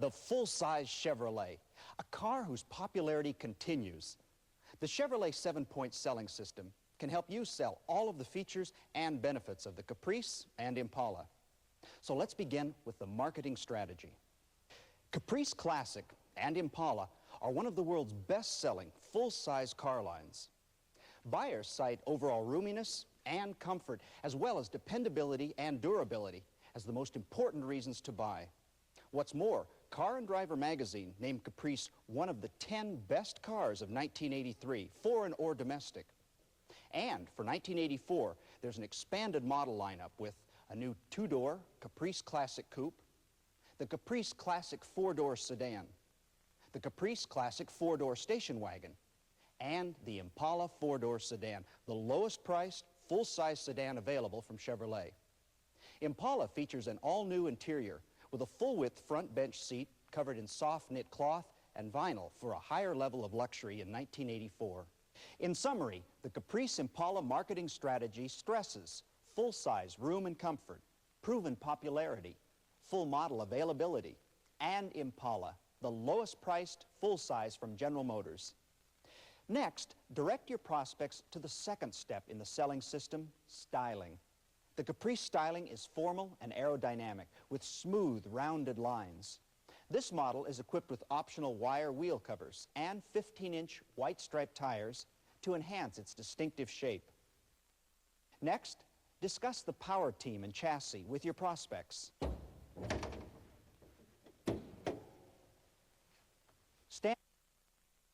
the full-size Chevrolet, a car whose popularity continues. The Chevrolet 7-point selling system can help you sell all of the features and benefits of the Caprice and Impala. So let's begin with the marketing strategy. Caprice Classic and Impala are one of the world's best-selling full-size car lines. Buyers cite overall roominess and comfort, as well as dependability and durability, as the most important reasons to buy. What's more, Car and Driver magazine named Caprice one of the 10 best cars of 1983, foreign or domestic. And for 1984, there's an expanded model lineup with a new 2-door Caprice Classic coupe, the Caprice Classic 4-door sedan, the Caprice Classic 4-door station wagon, and the Impala 4-door sedan, the lowest priced full-size sedan available from Chevrolet. Impala features an all-new interior with a full-width front bench seat covered in soft knit cloth and vinyl for a higher level of luxury in 1984. In summary, the Caprice Impala marketing strategy stresses full-size room and comfort, proven popularity, full model availability, and Impala, the lowest priced full-size from General Motors. Next, direct your prospects to the second step in the selling system, styling. The Caprice styling is formal and aerodynamic with smooth, rounded lines. This model is equipped with optional wire wheel covers and 15-inch white striped tires to enhance its distinctive shape. Next, discuss the power team and chassis with your prospects. Standard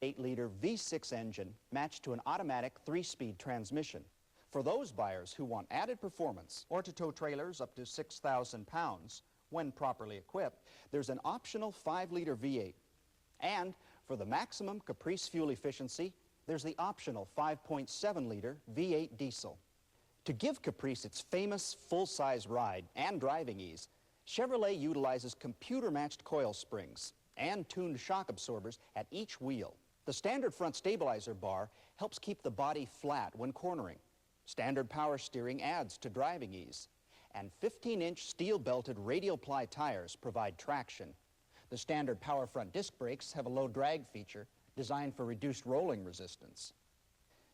8-liter V-6 engine matched to an automatic 3-speed transmission. For those buyers who want added performance or to tow trailers up to 6,000 pounds, when properly equipped, there's an optional 5-liter V8. And for the maximum Caprice fuel efficiency, there's the optional 5.7-liter V8 diesel. To give Caprice its famous full-size ride and driving ease, Chevrolet utilizes computer-matched coil springs and tuned shock absorbers at each wheel. The standard front stabilizer bar helps keep the body flat when cornering. Standard power steering adds to driving ease. And 15-inch steel-belted radial ply tires provide traction. The standard power front disc brakes have a low drag feature designed for reduced rolling resistance.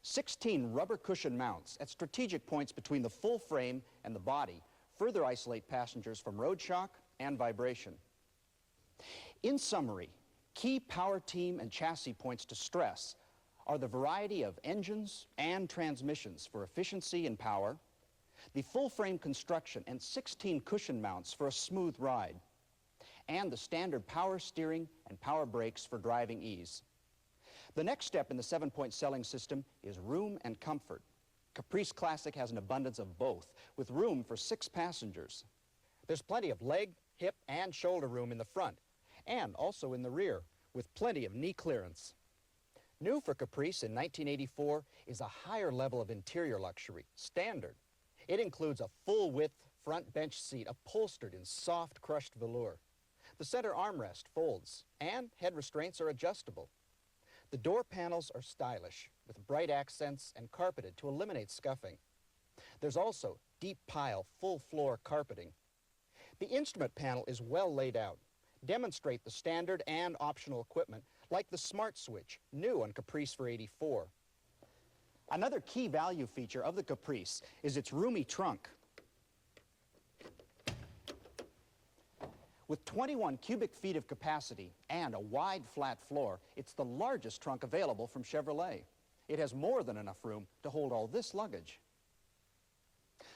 16 rubber cushion mounts at strategic points between the full frame and the body further isolate passengers from road shock and vibration. In summary, key power team and chassis points to stress are the variety of engines and transmissions for efficiency and power, the full frame construction and 16 cushion mounts for a smooth ride, and the standard power steering and power brakes for driving ease. The next step in the 7-point selling system is room and comfort. Caprice Classic has an abundance of both, with room for 6 passengers. There's plenty of leg, hip, and shoulder room in the front, and also in the rear, with plenty of knee clearance. New for Caprice in 1984 is a higher level of interior luxury, standard. It includes a full-width front bench seat upholstered in soft crushed velour. The center armrest folds, and head restraints are adjustable. The door panels are stylish, with bright accents and carpeted to eliminate scuffing. There's also deep pile, full floor carpeting. The instrument panel is well laid out. Demonstrate the standard and optional equipment like the Smart Switch, new on Caprice for '84. Another key value feature of the Caprice is its roomy trunk. With 21 cubic feet of capacity and a wide flat floor, it's the largest trunk available from Chevrolet. It has more than enough room to hold all this luggage.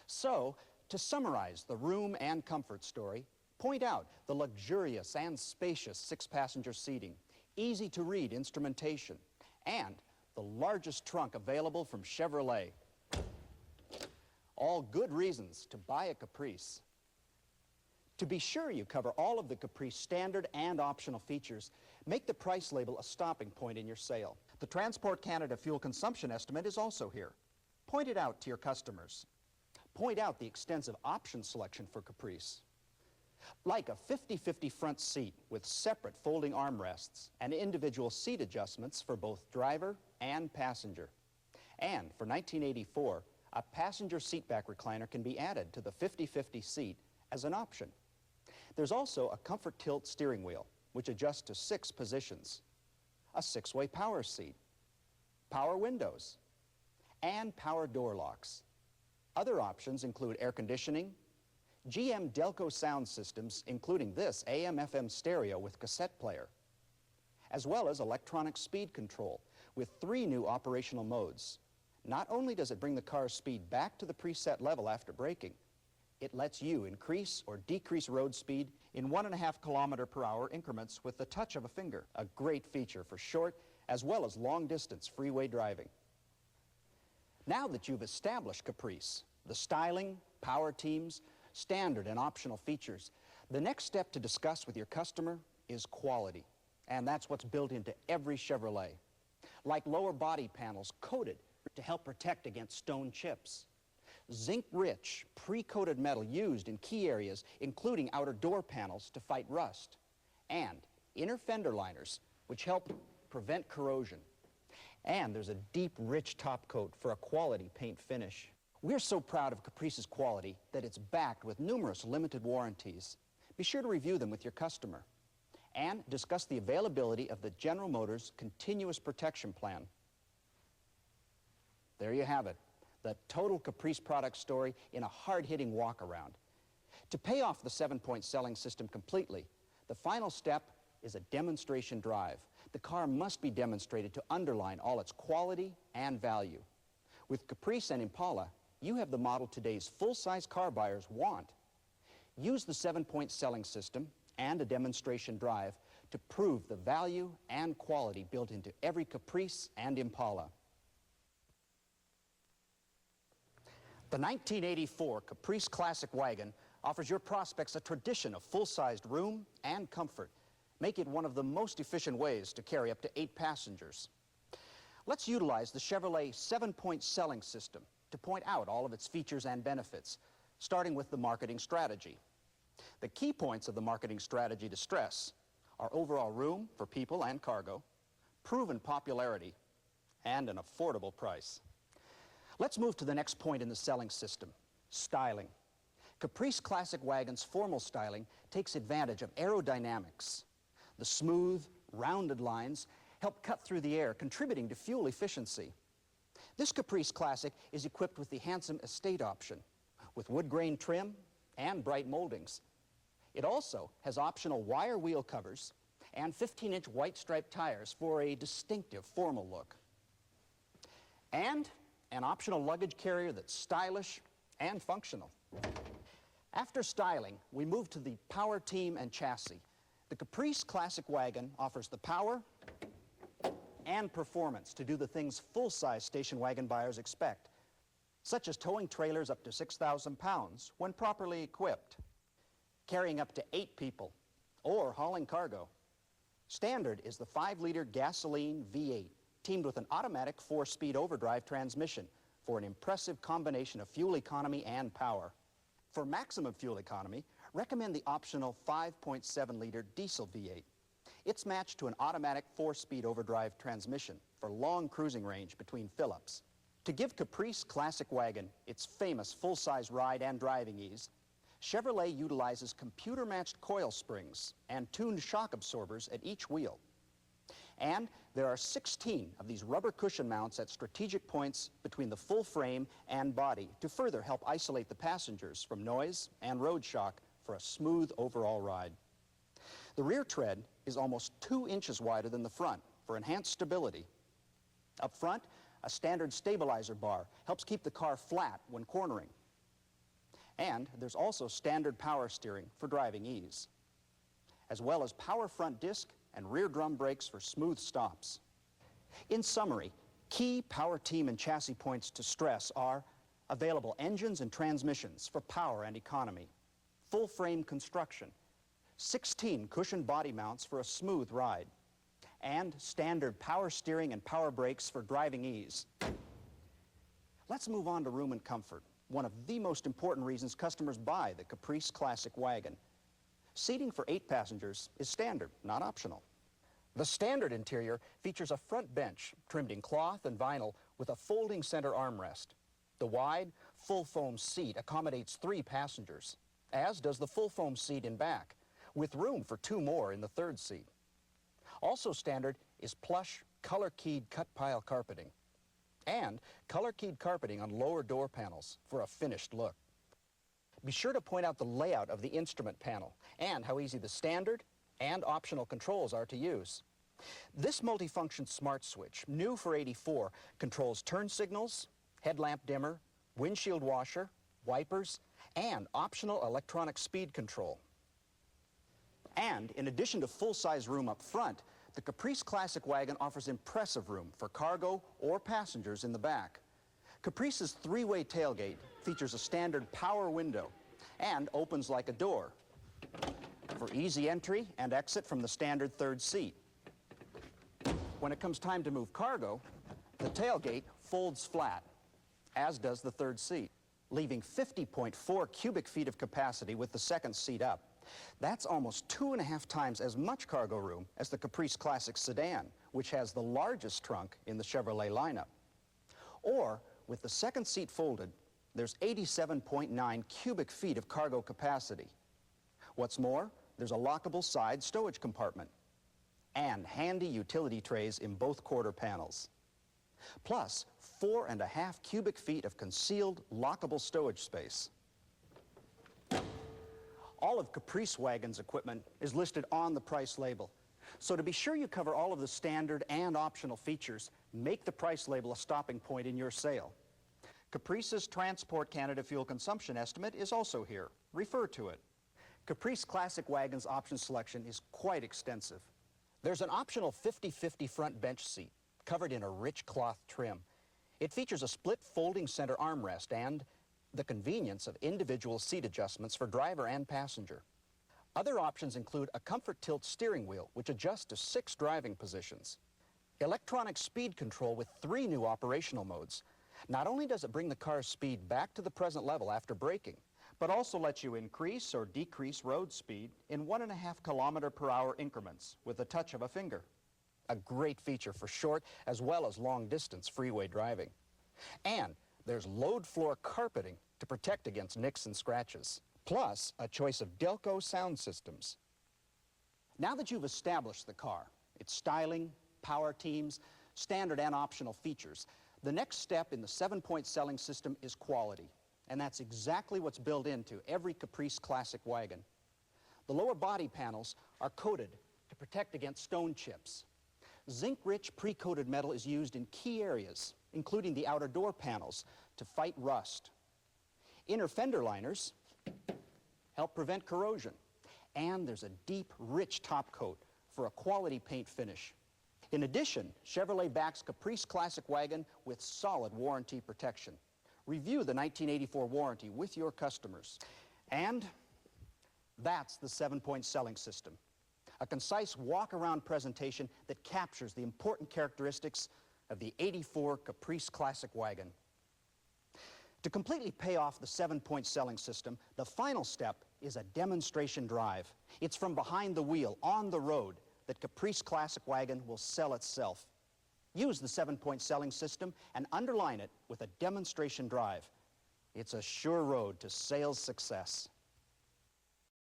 So, to summarize the room and comfort story, point out the luxurious and spacious 6-passenger seating, easy-to-read instrumentation, and the largest trunk available from Chevrolet. All good reasons to buy a Caprice. To be sure you cover all of the Caprice standard and optional features, make the price label a stopping point in your sale. The Transport Canada fuel consumption estimate is also here. Point it out to your customers. Point out the extensive option selection for Caprice. Like a 50-50 front seat with separate folding armrests and individual seat adjustments for both driver and passenger. And for 1984, a passenger seatback recliner can be added to the 50-50 seat as an option. There's also a comfort tilt steering wheel which adjusts to 6 positions, a 6-way power seat, power windows, and power door locks. Other options include air conditioning, GM Delco sound systems, including this AM/FM stereo with cassette player, as well as electronic speed control with 3 new operational modes. Not only does it bring the car's speed back to the preset level after braking, it lets you increase or decrease road speed in 1.5 km/h increments with the touch of a finger, a great feature for short as well as long-distance freeway driving. Now that you've established Caprice, the styling, power teams, standard and optional features, the next step to discuss with your customer is quality. And that's what's built into every Chevrolet. Like lower body panels coated to help protect against stone chips. Zinc-rich, pre-coated metal used in key areas, including outer door panels to fight rust. And inner fender liners, which help prevent corrosion. And there's a deep, rich top coat for a quality paint finish. We're so proud of Caprice's quality that it's backed with numerous limited warranties. Be sure to review them with your customer and discuss the availability of the General Motors Continuous Protection Plan. There you have it, the total Caprice product story in a hard-hitting walk-around. To pay off the 7-point selling system completely, the final step is a demonstration drive. The car must be demonstrated to underline all its quality and value. With Caprice and Impala, you have the model today's full-size car buyers want. Use the 7-point selling system and a demonstration drive to prove the value and quality built into every Caprice and Impala. The 1984 Caprice Classic Wagon offers your prospects a tradition of full-sized room and comfort. Make it one of the most efficient ways to carry up to 8 passengers. Let's utilize the Chevrolet 7-point selling system to point out all of its features and benefits, starting with the marketing strategy. The key points of the marketing strategy to stress are overall room for people and cargo, proven popularity, and an affordable price. Let's move to the next point in the selling system, styling. Caprice Classic Wagon's formal styling takes advantage of aerodynamics. The smooth, rounded lines help cut through the air, contributing to fuel efficiency. This Caprice Classic is equipped with the handsome Estate option, with wood grain trim and bright moldings. It also has optional wire wheel covers and 15-inch white striped tires for a distinctive formal look. And an optional luggage carrier that's stylish and functional. After styling, we move to the power team and chassis. The Caprice Classic Wagon offers the power and performance to do the things full-size station wagon buyers expect, such as towing trailers up to 6,000 pounds when properly equipped, carrying up to 8 people, or hauling cargo. Standard is the 5-liter gasoline V8, teamed with an automatic 4-speed overdrive transmission for an impressive combination of fuel economy and power. For maximum fuel economy, recommend the optional 5.7-liter diesel V8. It's matched to an automatic 4-speed overdrive transmission for long cruising range between fill-ups. To give Caprice Classic Wagon its famous full-size ride and driving ease, Chevrolet utilizes computer-matched coil springs and tuned shock absorbers at each wheel. And there are 16 of these rubber cushion mounts at strategic points between the full frame and body to further help isolate the passengers from noise and road shock for a smooth overall ride. The rear tread is almost 2 inches wider than the front for enhanced stability. Up front, a standard stabilizer bar helps keep the car flat when cornering. And there's also standard power steering for driving ease, as well as power front disc and rear drum brakes for smooth stops. In summary, key power team and chassis points to stress are available engines and transmissions for power and economy, full frame construction, 16 cushioned body mounts for a smooth ride, and standard power steering and power brakes for driving ease. Let's move on to room and comfort, one of the most important reasons customers buy the Caprice Classic Wagon. Seating for 8 passengers is standard, not optional. The standard interior features a front bench trimmed in cloth and vinyl with a folding center armrest. The wide, full foam seat accommodates 3 passengers, as does the full foam seat in back, with room for 2 more in the 3rd seat. Also standard is plush, color-keyed cut pile carpeting and color-keyed carpeting on lower door panels for a finished look. Be sure to point out the layout of the instrument panel and how easy the standard and optional controls are to use. This multifunction smart switch, new for '84, controls turn signals, headlamp dimmer, windshield washer, wipers, and optional electronic speed control. And in addition to full-size room up front, the Caprice Classic wagon offers impressive room for cargo or passengers in the back. Caprice's 3-way tailgate features a standard power window and opens like a door for easy entry and exit from the standard 3rd seat. When it comes time to move cargo, the tailgate folds flat, as does the 3rd seat, leaving 50.4 cubic feet of capacity with the 2nd seat up. That's almost 2.5 times as much cargo room as the Caprice Classic sedan, which has the largest trunk in the Chevrolet lineup. Or, with the 2nd seat folded, there's 87.9 cubic feet of cargo capacity. What's more, there's a lockable side stowage compartment and handy utility trays in both quarter panels. Plus, 4.5 cubic feet of concealed, lockable stowage space. All of Caprice Wagon's equipment is listed on the price label. So to be sure you cover all of the standard and optional features, make the price label a stopping point in your sale. Caprice's Transport Canada fuel consumption estimate is also here. Refer to it. Caprice Classic Wagon's option selection is quite extensive. There's an optional 50/50 front bench seat, covered in a rich cloth trim. It features a split folding center armrest and the convenience of individual seat adjustments for driver and passenger. Other options include a comfort tilt steering wheel, which adjusts to 6 driving positions. Electronic speed control with 3 new operational modes. Not only does it bring the car's speed back to the present level after braking, but also lets you increase or decrease road speed in 1.5 km/h increments with a touch of a finger. A great feature for short as well as long distance freeway driving. And there's load floor carpeting to protect against nicks and scratches, plus a choice of Delco sound systems. Now that you've established the car, its styling, power teams, standard and optional features, the next step in the 7-point selling system is quality, and that's exactly what's built into every Caprice Classic wagon. The lower body panels are coated to protect against stone chips. Zinc-rich pre-coated metal is used in key areas, including the outer door panels, to fight rust. Inner fender liners help prevent corrosion, and there's a deep, rich top coat for a quality paint finish. In addition, Chevrolet backs Caprice Classic wagon with solid warranty protection. Review the 1984 warranty with your customers. And that's the 7-point selling system. A concise walk-around presentation that captures the important characteristics of the '84 Caprice Classic wagon. To completely pay off the 7-point selling system, the final step is a demonstration drive. It's from behind the wheel, on the road, that Caprice Classic wagon will sell itself. Use the 7-point selling system and underline it with a demonstration drive. It's a sure road to sales success.